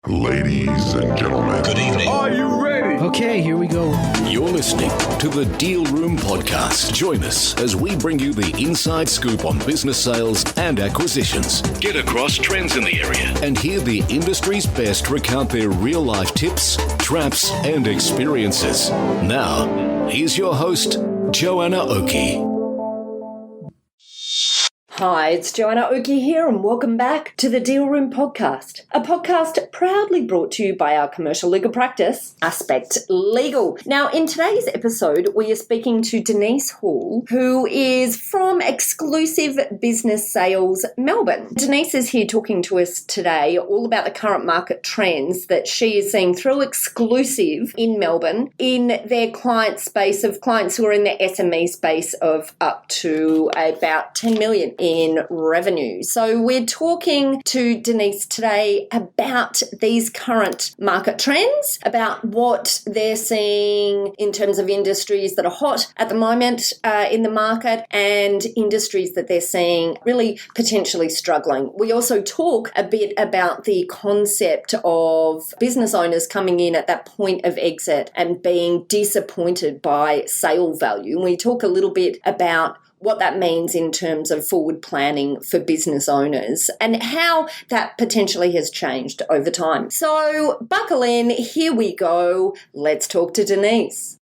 Ladies and gentlemen, Good evening. are you ready? Okay, here we go. You're listening to the Deal Room Podcast. Join us as we bring you the inside scoop on business sales and acquisitions. Get across trends in the area and hear the industry's best recount their real-life tips, traps, and experiences. Now, here's your host, Joanna Oakey. Hi, it's Joanna Oakey here and welcome back to the Deal Room Podcast, a podcast proudly brought to you by our commercial legal practice, Aspect Legal. Now, in today's episode, we are speaking to Denise Hall, who is from Xclusive Business Sales, Melbourne. Denise is here talking to us today all about the current market trends that she is seeing through Xclusive in Melbourne in their client space of clients who are in the SME space of up to about 10 million in revenue. So we're talking to Denise today about these current market trends, about what they're seeing in terms of industries that are hot at the moment in the market and industries that they're seeing really potentially struggling. We also talk a bit about the concept of business owners coming in at that point of exit and being disappointed by sale value. And we talk a little bit about what that means in terms of forward planning for business owners and how that potentially has changed over time. So buckle in, here we go. Let's talk to Denise.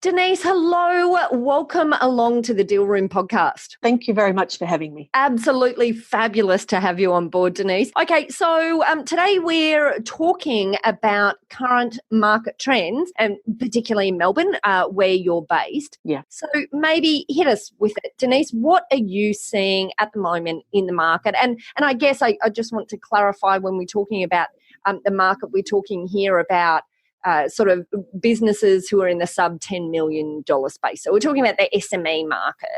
Denise, hello. Welcome along to the Deal Room Podcast. Thank you very much for having me. Absolutely fabulous to have you on board, Denise. Okay, so today we're talking about current market trends, and particularly in Melbourne, where you're based. Yeah. So maybe hit us with it. Denise, what are you seeing at the moment in the market? And I guess I just want to clarify when we're talking about the market, we're talking here about sort of businesses who are in the sub $10 million space. So we're talking about the SME market.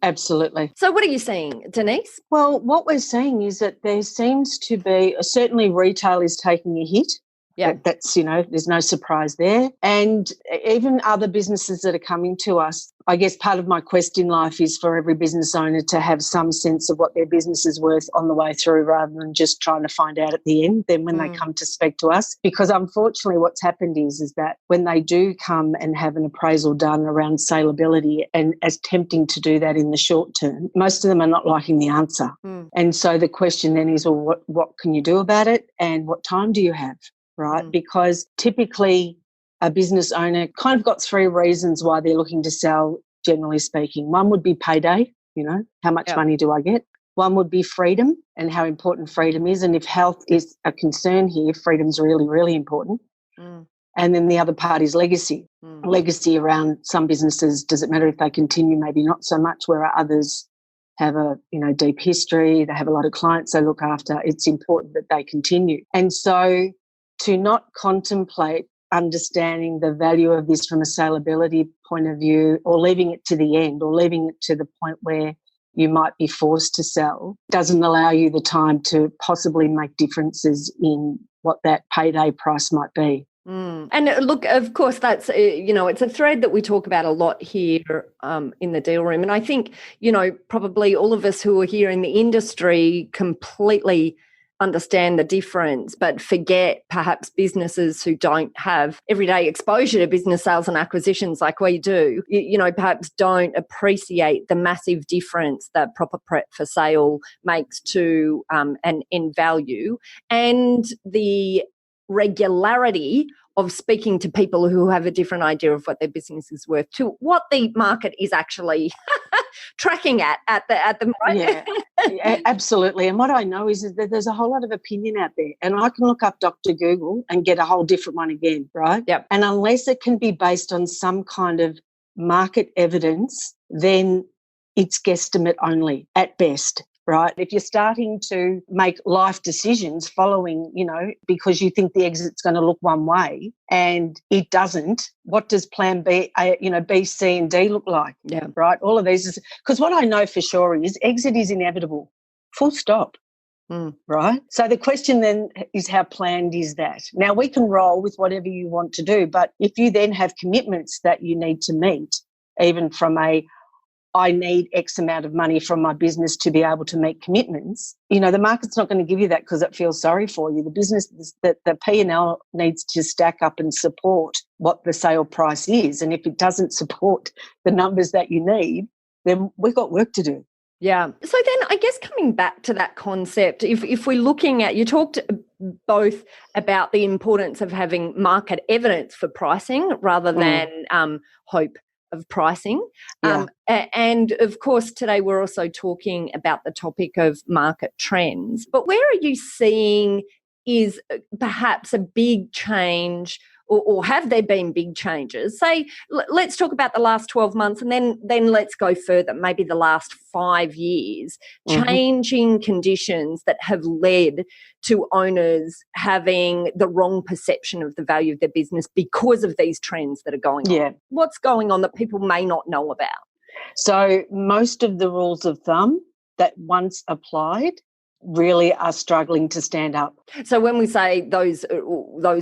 Absolutely. So what are you seeing, Denise? Well, what we're seeing is that there seems to be, certainly retail is taking a hit. Yeah. That's, there's no surprise there. And even other businesses that are coming to us, I guess part of my quest in life is for every business owner to have some sense of what their business is worth on the way through rather than just trying to find out at the end, then when they come to speak to us. Because unfortunately what's happened is that when they do come and have an appraisal done around saleability, and as tempting to do that in the short term, most of them are not liking the answer. And so the question then is, well, what can you do about it and what time do you have? Right? Because typically a business owner kind of got three reasons why they're looking to sell, generally speaking. One would be payday, how much money do I get? One would be freedom and how important freedom is. And if health is a concern here, freedom's really, really important. And then the other part is legacy. Legacy around some businesses, does it matter if they continue? Maybe not so much, where others have a deep history, they have a lot of clients they look after. It's important that they continue. And so to not contemplate understanding the value of this from a saleability point of view, or leaving it to the end, or leaving it to the point where you might be forced to sell, doesn't allow you the time to possibly make differences in what that payday price might be. And look, of course, that's, it's a thread that we talk about a lot here in the Deal Room. And I think, probably all of us who are here in the industry completely understand the difference, but forget perhaps businesses who don't have everyday exposure to business sales and acquisitions like we do, perhaps don't appreciate the massive difference that proper prep for sale makes to an end value, and the regularity of speaking to people who have a different idea of what their business is worth to what the market is actually tracking at the moment. Yeah, absolutely. And what I know is that there's a whole lot of opinion out there, and I can look up Dr. Google and get a whole different one again, right? Yep. And unless it can be based on some kind of market evidence, then it's guesstimate only at best. Right? If you're starting to make life decisions following, because you think the exit's going to look one way and it doesn't, what does plan B, B, C and D look like? Yeah. Right? All of these because what I know for sure is exit is inevitable. Full stop. Right? So the question then is, how planned is that? Now, we can roll with whatever you want to do, but if you then have commitments that you need to meet, even from a I need X amount of money from my business to be able to meet commitments, you know, the market's not going to give you that because it feels sorry for you. The business, the P&L needs to stack up and support what the sale price is. And if it doesn't support the numbers that you need, then we've got work to do. Yeah. So then I guess coming back to that concept, if we're looking at, you talked both about the importance of having market evidence for pricing rather than hope of pricing. Yeah. And of course, today we're also talking about the topic of market trends. But where are you seeing is perhaps a big change, or have there been big changes? Say, let's talk about the last 12 months and then let's go further, maybe the last 5 years, changing conditions that have led to owners having the wrong perception of the value of their business because of these trends that are going on. What's going on that people may not know about? So most of the rules of thumb that once applied really are struggling to stand up. So when we say those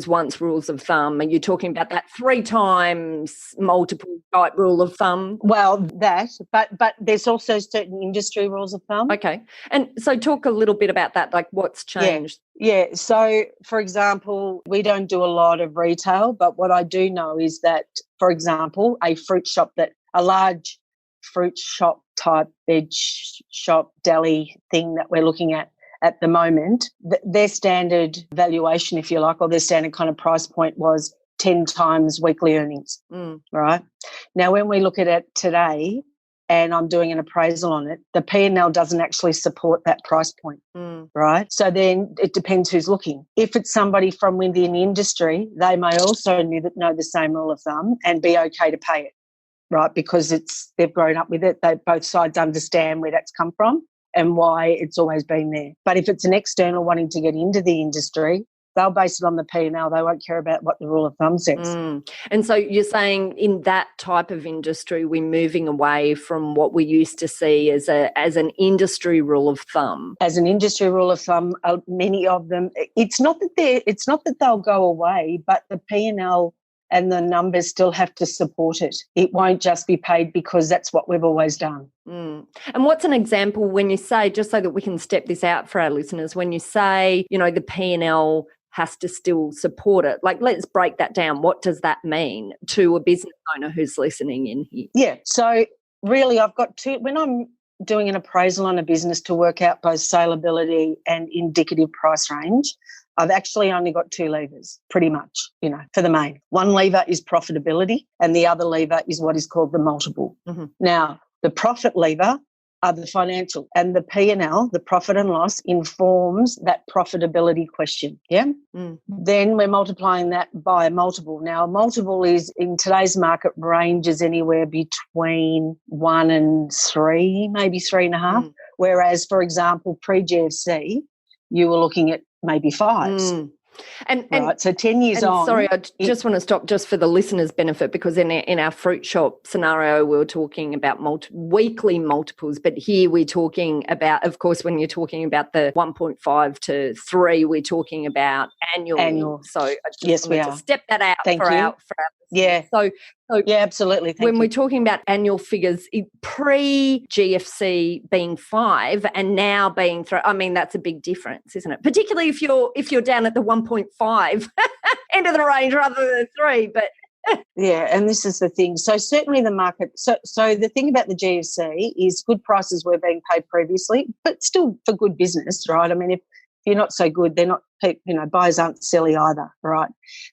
once rules of thumb, are you talking about that 3 times multiple type rule of thumb? Well, that, but there's also certain industry rules of thumb. Okay. And so talk a little bit about that, like what's changed. Yeah. So, for example, we don't do a lot of retail, but what I do know is that, for example, a large fruit shop type veg shop deli thing that we're looking at the moment, their standard valuation, if you like, or their standard kind of price point was 10 times weekly earnings, right? Now, when we look at it today and I'm doing an appraisal on it, the P&L doesn't actually support that price point, right? So then it depends who's looking. If it's somebody from within the industry, they may also know the same rule of thumb and be okay to pay it, right? Because they've grown up with it. Both sides understand where that's come from and why it's always been there. But if it's an external wanting to get into the industry, they'll base it on the P&L. They won't care about what the rule of thumb says. And so you're saying in that type of industry, we're moving away from what we used to see as an industry rule of thumb. As an industry rule of thumb, many of them, it's not that they'll go away, but the P&L and the numbers still have to support it. It won't just be paid because that's what we've always done. And what's an example when you say, just so that we can step this out for our listeners, when you say, you know, the P&L has to still support it, like let's break that down. What does that mean to a business owner who's listening in here? Yeah, so really I've got when I'm doing an appraisal on a business to work out both saleability and indicative price range, I've actually only got 2 levers, pretty much, you know, for the main. One lever is profitability and the other lever is what is called the multiple. Now, the profit lever are the financial, and the P&L, the profit and loss, informs that profitability question, Then we're multiplying that by a multiple. Now, a multiple is, in today's market, ranges anywhere between 1 and 3, maybe 3.5, whereas, for example, pre-GFC, you were looking at maybe 5s. And right, so 10 years on. Sorry, I just want to stop just for the listeners' benefit, because in our fruit shop scenario, we were talking about weekly multiples, but here we're talking about, of course, when you're talking about the 1.5 to 3, we're talking about annual. So I just wanted to step that out for our listeners. Yeah. So yeah, absolutely. When we're talking about annual figures, pre-GFC being 5 and now being 3, I mean, that's a big difference, isn't it? Particularly if you're down at the 1.5 end of the range rather than 3. But yeah, and this is the thing. So certainly the market. So the thing about the GFC is good prices were being paid previously, but still for good business, right? I mean, if you're not so good, they're not, you know, buyers aren't silly either, right?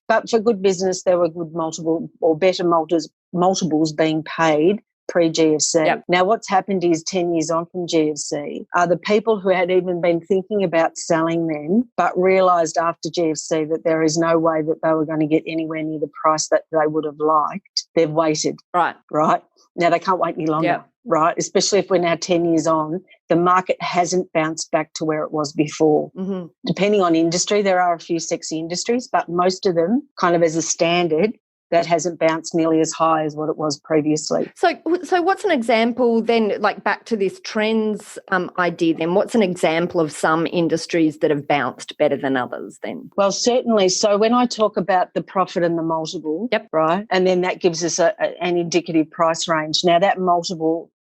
But for good business, there were good multiple or better multiples being paid pre-GFC. Yep. Now, what's happened is 10 years on from GFC are the people who had even been thinking about selling then, but realised after GFC that there is no way that they were going to get anywhere near the price that they would have liked. They've waited. Right. Now they can't wait any longer. Yep. Right, especially if we're now 10 years on, the market hasn't bounced back to where it was before. Depending on industry, there are a few sexy industries, but most of them, kind of as a standard, that hasn't bounced nearly as high as what it was previously. So what's an example then, like back to this trends idea then, what's an example of some industries that have bounced better than others then? Well, certainly. So when I talk about the profit and the multiple, right, and then that gives us an indicative price range. Now that multiple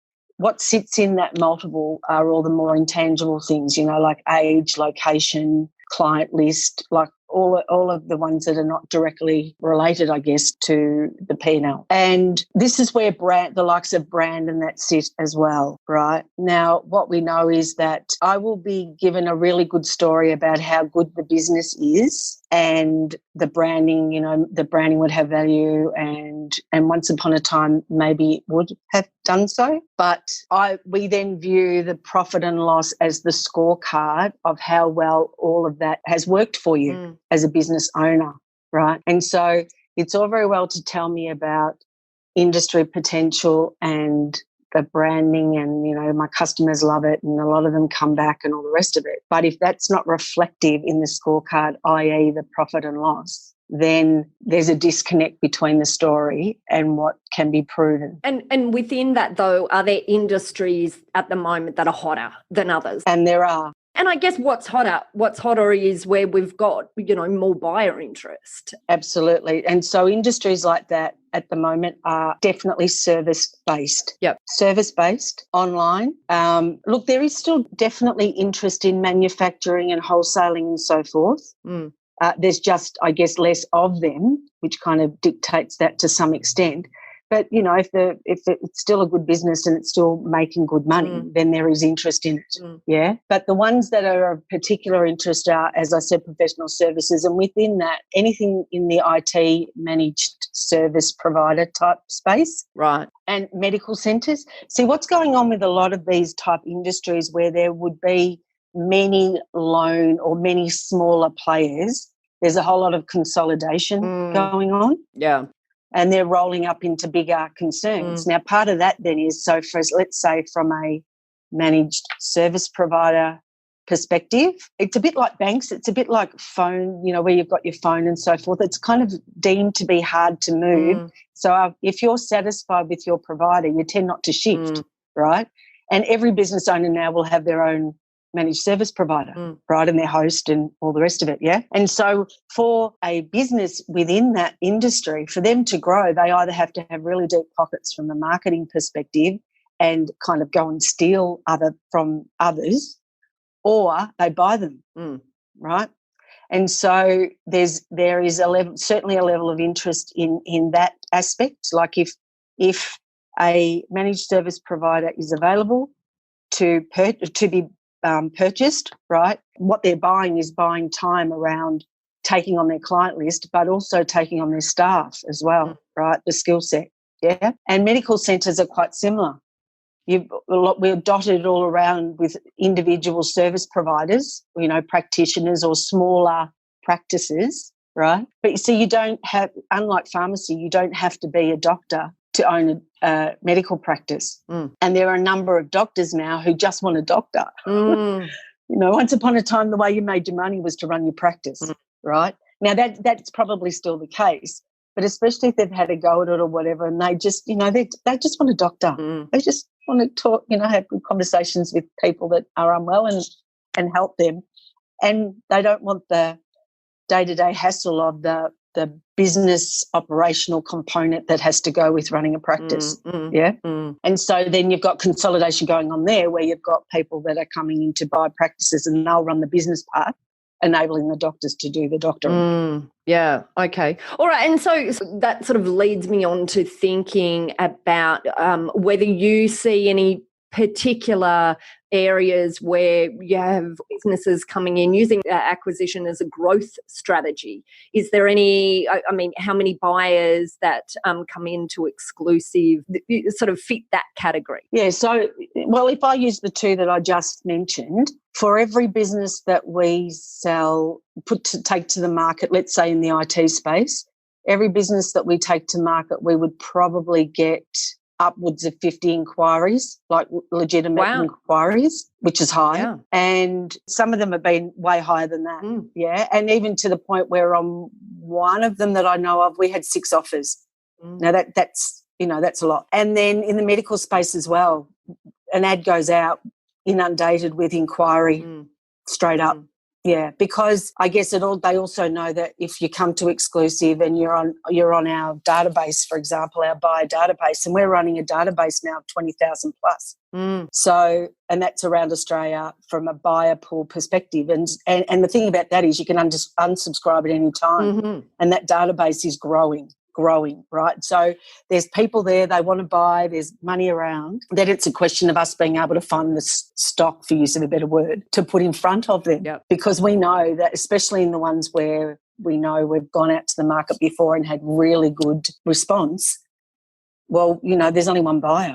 what sits in that multiple are all the more intangible things, like age, location, client list, like all of the ones that are not directly related, I guess, to the P&L. And this is where the likes of brand and that sit as well, right? Now, what we know is that I will be given a really good story about how good the business is, and the branding, the branding would have value, and once upon a time maybe it would have done so. But we then view the profit and loss as the scorecard of how well all of that has worked for you as a business owner, right? And so it's all very well to tell me about industry potential and the branding and, my customers love it and a lot of them come back and all the rest of it. But if that's not reflective in the scorecard, i.e. the profit and loss, then there's a disconnect between the story and what can be proven. And within that, though, are there industries at the moment that are hotter than others? And there are. And I guess what's hotter is where we've got, more buyer interest. Absolutely. And so industries like that at the moment are definitely service-based. Yep. Service-based, online. Look, there is still definitely interest in manufacturing and wholesaling and so forth. There's just, I guess, less of them, which kind of dictates that to some extent. But, if it's still a good business and it's still making good money, then there is interest in it, yeah? But the ones that are of particular interest are, as I said, professional services, and within that, anything in the IT managed service provider type space. Right. And medical centres. See, what's going on with a lot of these type industries where there would be many lone or many smaller players, there's a whole lot of consolidation going on. Yeah. And they're rolling up into bigger concerns. Now, part of that then is, so for, let's say from a managed service provider perspective, it's a bit like banks, it's a bit like phone, where you've got your phone and so forth. It's kind of deemed to be hard to move. So if you're satisfied with your provider, you tend not to shift, right? And every business owner now will have their own managed service provider, right, and their host and all the rest of it, yeah? And so for a business within that industry, for them to grow, they either have to have really deep pockets from a marketing perspective and kind of go and steal from others, or they buy them, right? And so there is certainly a level of interest in that aspect. Like if a managed service provider is available to be purchased, right, what they're buying is buying time around taking on their client list, but also taking on their staff as well, right, the skill set, yeah? And medical centres are quite similar. We're dotted all around with individual service providers, practitioners or smaller practices, right? But you see, you don't have, unlike pharmacy, you don't have to be a doctor to own a medical practice. And there are a number of doctors now who just want a doctor. Once upon a time, the way you made your money was to run your practice, right? Now, that's probably still the case, but especially if they've had a go at it or whatever, and they just, they just want a doctor. They just want to talk, have good conversations with people that are unwell and help them. And they don't want the day-to-day hassle of the business operational component that has to go with running a practice, yeah? And so then you've got consolidation going on there where you've got people that are coming in to buy practices and they'll run the business part, enabling the doctors to do the doctoring. Yeah, okay. All right, and so that sort of leads me on to thinking about whether you see any particular areas where you have businesses coming in using acquisition as a growth strategy. Is there any, how many buyers that come into Xclusive sort of fit that category? Yeah, so, well, if I use the two that I just mentioned, for every business that we take to the market, let's say in the IT space, every business that we take to market, we would probably get upwards of 50 inquiries, like legitimate inquiries, which is high. Yeah. And some of them have been way higher than that, yeah. And even to the point where on one of them that I know of, we had 6 offers. Now, that's a lot. And then in the medical space as well, an ad goes out inundated with inquiry straight up, Yeah, because I guess they also know that if you come to Xcllusive and you're on our database, for example, our buyer database, and we're running a database now of 20,000 plus. So, and that's around Australia from a buyer pool perspective. And the thing about that is you can unsubscribe at any time, and that database is growing, right? So there's people there, they want to buy, there's money around. Then it's a question of us being able to find the stock, for use of a better word, to put in front of them. Yep. Because we know that, especially in the ones where we know we've gone out to the market before and had really good response, well, there's only one buyer.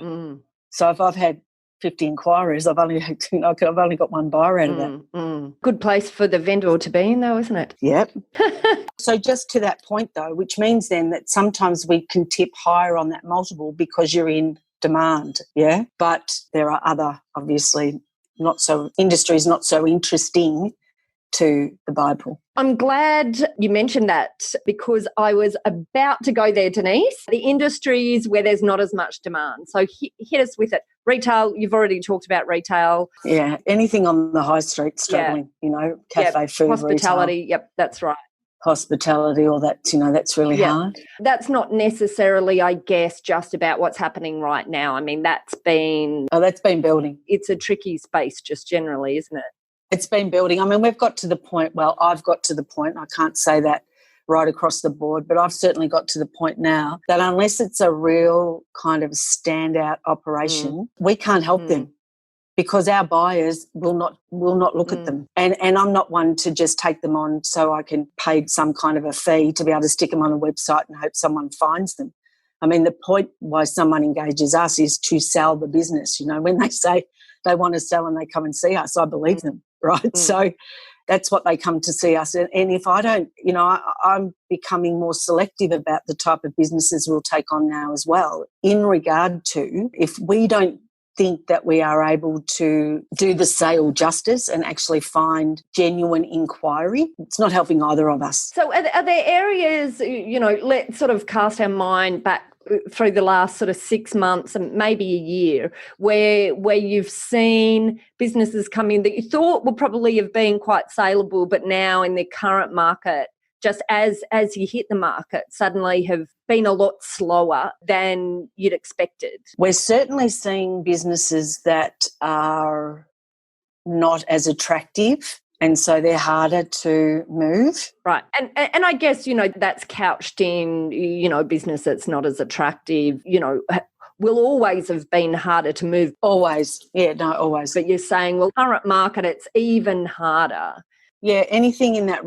So if I've had 50 inquiries, I've only got one buyer out of that. Good place for the vendor to be in, though, isn't it? Yep. So just to that point, though, which means then that sometimes we can tip higher on that multiple because you're in demand, yeah? But there are other, obviously, industries not so interesting to the buyer pool. I'm glad you mentioned that because I was about to go there, Denise. The industries where there's not as much demand. So hit us with it. Retail, you've already talked about retail. Yeah, anything on the high street struggling, cafe, food, hospitality, retail. Yep, that's right. Hospitality, all that, that's really hard. That's not necessarily, I guess, just about what's happening right now. I mean, that's been building. It's a tricky space just generally, isn't it? It's been building. I mean, I've got to the point, I can't say that right across the board, but I've certainly got to the point now that unless it's a real kind of standout operation, we can't help them because our buyers will not look at them. And I'm not one to just take them on so I can pay some kind of a fee to be able to stick them on a website and hope someone finds them. I mean, the point why someone engages us is to sell the business. When they say they want to sell and they come and see us, I believe them, right? So that's what they come to see us. And if I don't, I'm becoming more selective about the type of businesses we'll take on now as well, in regard to if we don't think that we are able to do the sale justice and actually find genuine inquiry, it's not helping either of us. So are there areas, let's sort of cast our mind back through the last sort of 6 months and maybe a year where you've seen businesses come in that you thought would probably have been quite saleable, but now in the current market, just as you hit the market, suddenly have been a lot slower than you'd expected? We're certainly seeing businesses that are not as attractive, and so they're harder to move. Right. And I guess, that's couched in, a business that's not as attractive, will always have been harder to move. Always. Yeah, no, always. But you're saying, well, current market, it's even harder. Yeah, anything in that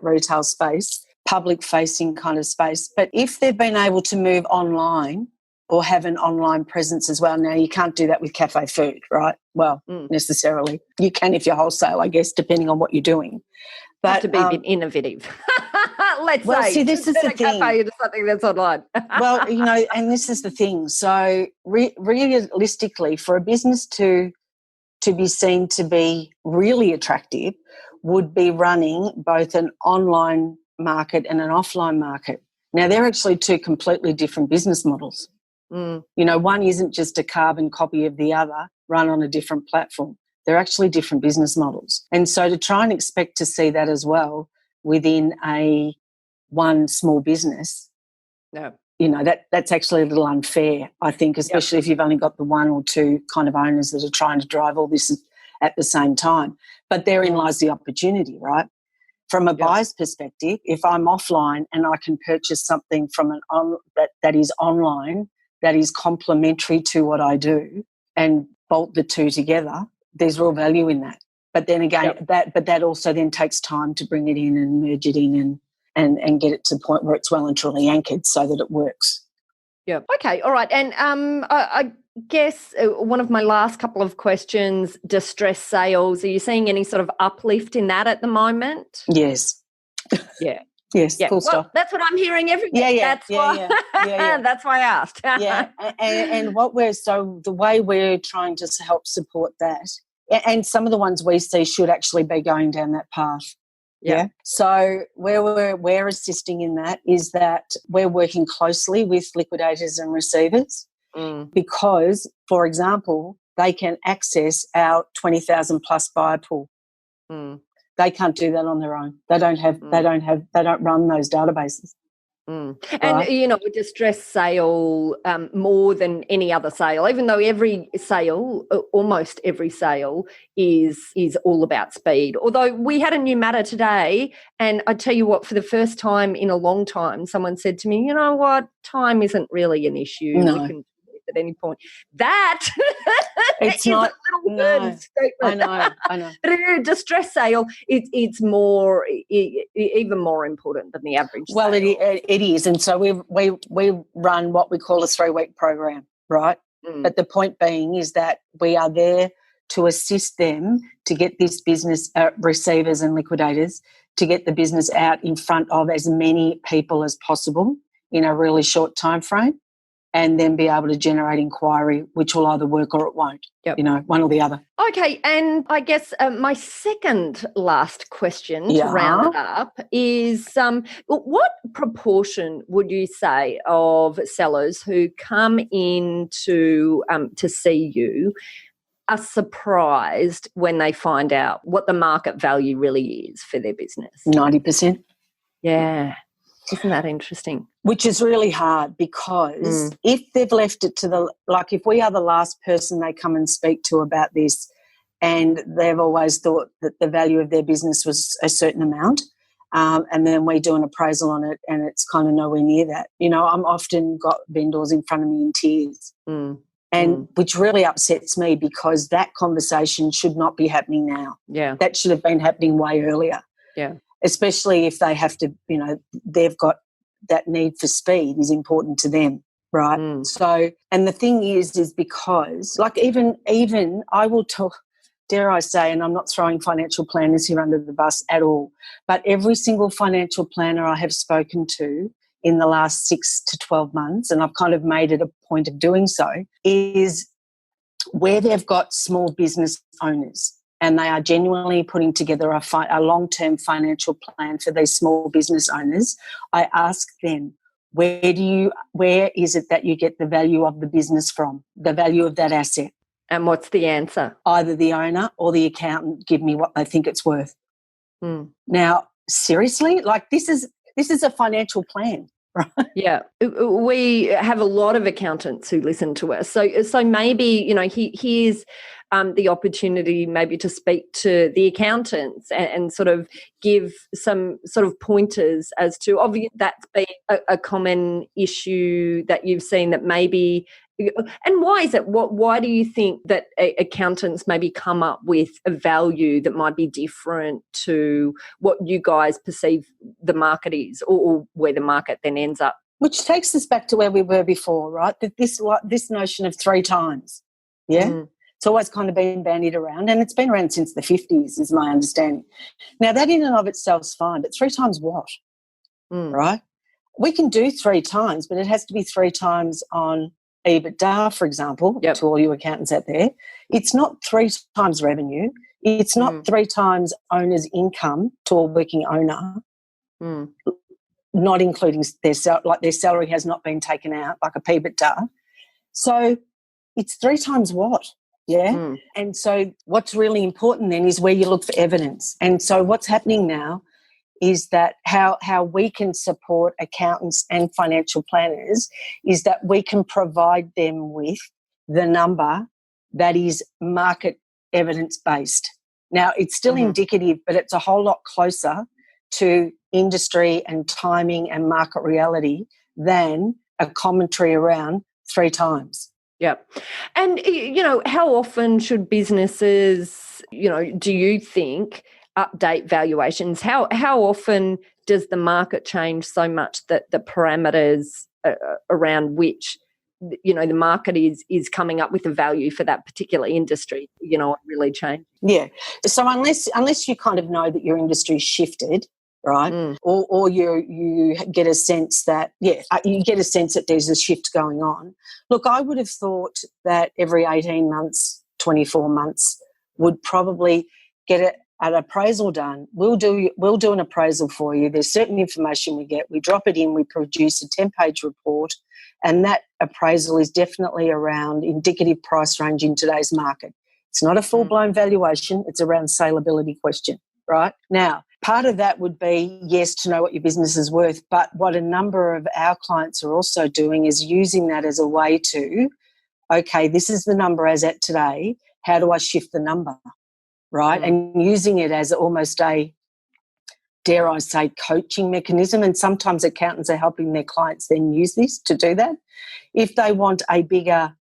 retail space, public-facing kind of space. But if they've been able to move online or have an online presence as well, now you can't do that with cafe food, right? Well, necessarily. You can if you're wholesale, I guess, depending on what you're doing. But have to be a bit innovative. Let's say. See, this is the thing. Cafe into something that's online. Well, and this is the thing. So realistically, for a business to be seen to be really attractive would be running both an online market and an offline market. Now, they're actually two completely different business models. One isn't just a carbon copy of the other run on a different platform. They're actually different business models. And so to try and expect to see that as well within one small business, that's actually a little unfair, I think, especially if you've only got the one or two kind of owners that are trying to drive all this at the same time. But therein lies the opportunity, right? From a buyer's perspective, if I'm offline and I can purchase something from that is online, that is complementary to what I do, and bolt the two together, there's real value in that. But then again, that also then takes time to bring it in and merge it in and get it to the point where it's well and truly anchored so that it works. Yeah. Okay. All right. And I guess one of my last couple of questions, distress sales, are you seeing any sort of uplift in that at the moment? Yes. Yeah. Yes, full stop. That's what I'm hearing every day. That's why I asked. And the way we're trying to help support that, and some of the ones we see should actually be going down that path. Yeah. So where we're assisting in that is that we're working closely with liquidators and receivers because, for example, they can access our 20,000 plus buyer pool. Mm. They can't do that on their own. They don't run those databases. Mm. Right. And, you know, a distressed sale, more than any other sale, even though every sale, almost every sale is all about speed. Although we had a new matter today, and I tell you what, for the first time in a long time, someone said to me, you know what, time isn't really an issue. No. We can do it at any point. That It's is not, a little burden statement. I know. But in a distress sale, it's more, even more important than the average Well, sale. it is. And so we run what we call a 3-week program, right? Mm. But the point being is that we are there to assist them to get this business, receivers and liquidators, to get the business out in front of as many people as possible in a really short time frame, and then be able to generate inquiry, which will either work or it won't. Yep. You know, one or the other. Okay, and I guess my second last question to Yeah. round it up is what proportion would you say of sellers who come in to see you are surprised when they find out what the market value really is for their business? 90%. Yeah. Isn't that interesting? Which is really hard because if they've left it to if we are the last person they come and speak to about this, and they've always thought that the value of their business was a certain amount, and then we do an appraisal on it and it's kind of nowhere near that. You know, I'm often got vendors in front of me in tears, and which really upsets me because that conversation should not be happening now. Yeah. That should have been happening way earlier. Yeah. Especially if they have to, you know, they've got that need for speed is important to them, right? So, and the thing is because, like, even I will talk, dare I say, and I'm not throwing financial planners here under the bus at all, but every single financial planner I have spoken to in the last 6 to 12 months, and I've kind of made it a point of doing so, is where they've got small business owners and they are genuinely putting together a long-term financial plan for these small business owners, I ask them, where is it that you get the value of the business from, the value of that asset? And what's the answer? Either the owner or the accountant give me what they think it's worth. Now, seriously, like this is a financial plan. Right. Yeah, we have a lot of accountants who listen to us. So maybe, you know, here's the opportunity maybe to speak to the accountants and sort of give some sort of pointers as to, obviously that's been a common issue that you've seen that maybe. And why is it? Why do you think that accountants maybe come up with a value that might be different to what you guys perceive the market is, or where the market then ends up? Which takes us back to where we were before, right? That this notion of 3 times, yeah? It's always kind of been bandied around, and it's been around since the 50s is my understanding. Now, that in and of itself is fine, but 3 times what, right? We can do 3 times, but it has to be 3 times on EBITDA, for example, to all you accountants out there. It's not 3 times revenue. It's not 3 times owner's income to a working owner, not including their salary has not been taken out, like a PBITDA. So it's 3 times what? Yeah. And so what's really important then is where you look for evidence. And so what's happening now is that how we can support accountants and financial planners is that we can provide them with the number that is market evidence-based. Now, it's still indicative, but it's a whole lot closer to industry and timing and market reality than a commentary around 3 times. Yeah. And, you know, how often should businesses, you know, do you think, update valuations? How often does the market change so much that the parameters around which, you know, the market is coming up with a value for that particular industry, you know, really change? Yeah. So unless you kind of know that your industry's shifted, right, or you get a sense that, you get a sense that there's a shift going on. Look, I would have thought that every 18 months, 24 months would probably get an appraisal done. We'll do an appraisal for you. There's certain information we get. We drop it in. We produce a 10-page report, and that appraisal is definitely around indicative price range in today's market. It's not a full-blown valuation. It's a around saleability question, right? Now, part of that would be, yes, to know what your business is worth, but what a number of our clients are also doing is using that as a way to, okay, this is the number as at today. How do I shift the number, right? And using it as almost a, dare I say, coaching mechanism. And sometimes accountants are helping their clients then use this to do that. If they want a bigger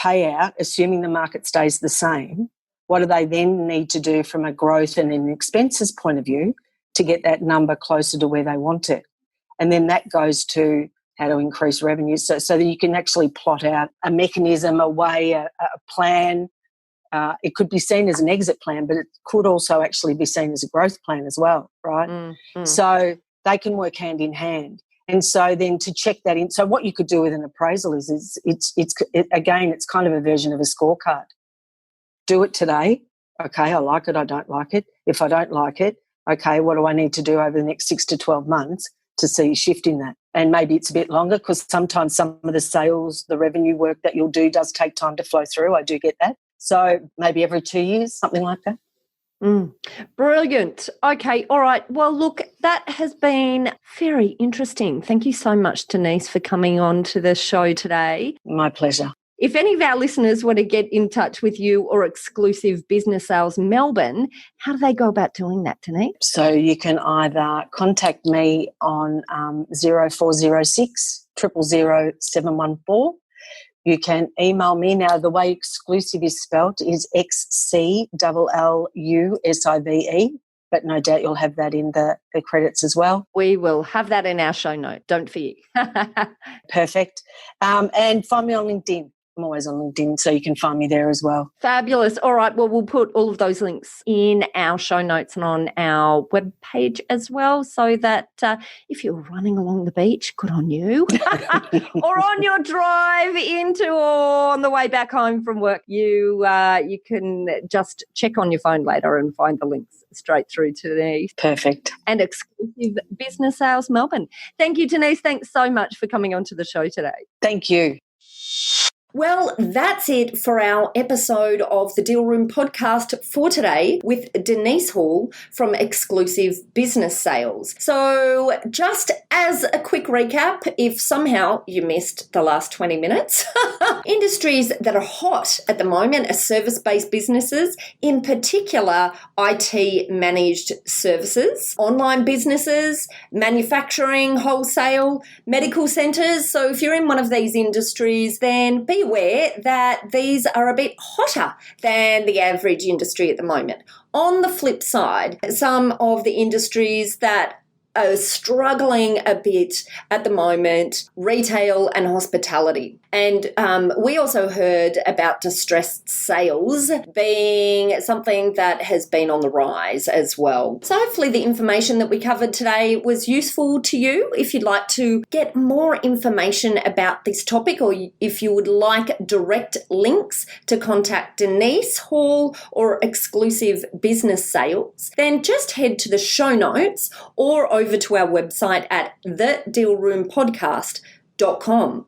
payout, assuming the market stays the same, what do they then need to do from a growth and an expenses point of view to get that number closer to where they want it? And then that goes to how to increase revenue so that you can actually plot out a mechanism, a way, a plan. It could be seen as an exit plan, but it could also actually be seen as a growth plan as well, right? So they can work hand in hand. And so then to check that in, so what you could do with an appraisal is again, it's kind of a version of a scorecard. Do it today. Okay, I like it, I don't like it. If I don't like it, okay, what do I need to do over the next 6 to 12 months to see a shift in that? And maybe it's a bit longer because sometimes some of the sales, the revenue work that you'll do does take time to flow through. I do get that. So maybe every 2 years, something like that. Brilliant. Okay. All right. Well, look, that has been very interesting. Thank you so much, Denise, for coming on to the show today. My pleasure. If any of our listeners want to get in touch with you or Xclusive Business Sales Melbourne, how do they go about doing that, Denise? So you can either contact me on 0406 000 714. You can email me. Now, the way Xclusive is spelt is Xcllusive, but no doubt you'll have that in the credits as well. We will have that in our show note. Don't fear. Perfect. And find me on LinkedIn. I'm always on LinkedIn, so you can find me there as well. Fabulous. All right. Well, we'll put all of those links in our show notes and on our webpage as well, so that if you're running along the beach, good on you, or on your drive into or on the way back home from work, you can just check on your phone later and find the links straight through to Denise. Perfect. And Xclusive Business Sales Melbourne. Thank you, Denise. Thanks so much for coming onto the show today. Thank you. Well, that's it for our episode of the Deal Room podcast for today with Denise Hall from Xclusive Business Sales. So just as a quick recap, if somehow you missed the last 20 minutes, industries that are hot at the moment are service-based businesses, in particular IT managed services, online businesses, manufacturing, wholesale, medical centres. So if you're in one of these industries, then be aware that these are a bit hotter than the average industry at the moment. On the flip side, some of the industries that are struggling a bit at the moment, retail and hospitality. And we also heard about distressed sales being something that has been on the rise as well. So hopefully the information that we covered today was useful to you. If you'd like to get more information about this topic, or if you would like direct links to contact Denise Hall or Xclusive Business Sales, then just head to the show notes or over to our website at thedealroompodcast.com.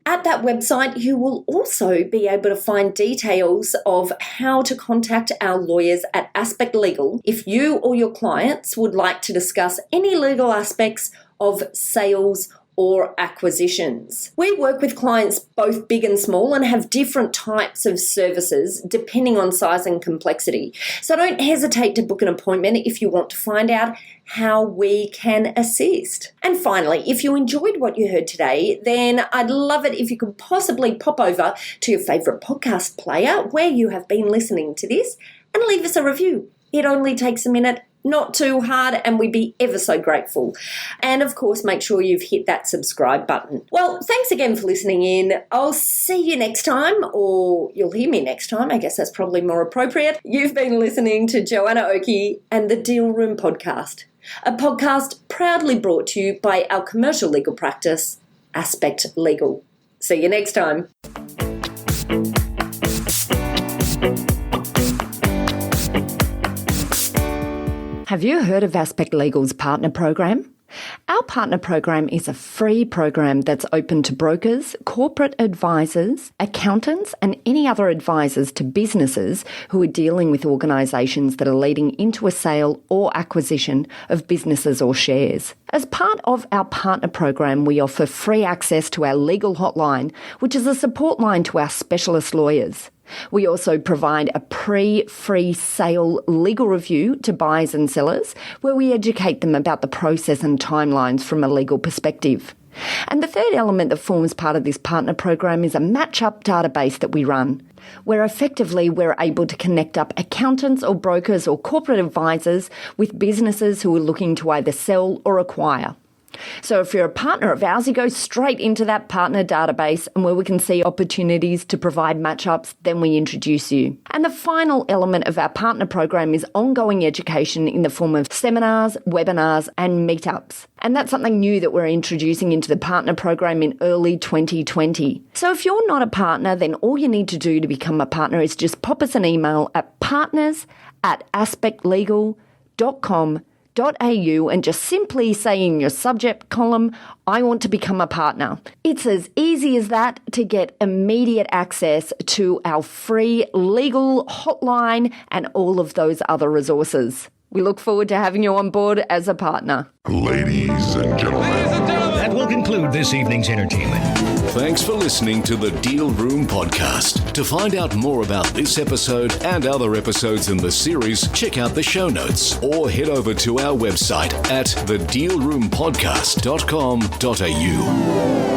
At that website, you will also be able to find details of how to contact our lawyers at Aspect Legal if you or your clients would like to discuss any legal aspects of sales or acquisitions. We work with clients both big and small and have different types of services depending on size and complexity. So don't hesitate to book an appointment if you want to find out how we can assist. And finally, if you enjoyed what you heard today, then I'd love it if you could possibly pop over to your favourite podcast player where you have been listening to this and leave us a review. It only takes a minute. Not too hard, and we'd be ever so grateful. And of course, make sure you've hit that subscribe button. Well, thanks again for listening in. I'll see you next time, or you'll hear me next time. I guess that's probably more appropriate. You've been listening to Joanna Oakey and the Deal Room Podcast, a podcast proudly brought to you by our commercial legal practice, Aspect Legal. See you next time. Have you heard of Aspect Legal's partner program? Our partner program is a free program that's open to brokers, corporate advisors, accountants, and any other advisors to businesses who are dealing with organisations that are leading into a sale or acquisition of businesses or shares. As part of our partner program, we offer free access to our legal hotline, which is a support line to our specialist lawyers. We also provide a pre-free sale legal review to buyers and sellers, where we educate them about the process and timelines from a legal perspective. And the third element that forms part of this partner program is a match-up database that we run, where effectively we're able to connect up accountants or brokers or corporate advisors with businesses who are looking to either sell or acquire. So if you're a partner of ours, you go straight into that partner database, and where we can see opportunities to provide matchups, then we introduce you. And the final element of our partner program is ongoing education in the form of seminars, webinars, and meetups. And that's something new that we're introducing into the partner program in early 2020. So if you're not a partner, then all you need to do to become a partner is just pop us an email at partners@aspectlegal.com.au and just simply say in your subject column, I want to become a partner. It's as easy as that to get immediate access to our free legal hotline and all of those other resources. We look forward to having you on board as a partner. Ladies and gentlemen. That will conclude this evening's entertainment. Thanks for listening to the Deal Room Podcast. To find out more about this episode and other episodes in the series, check out the show notes or head over to our website at thedealroompodcast.com.au.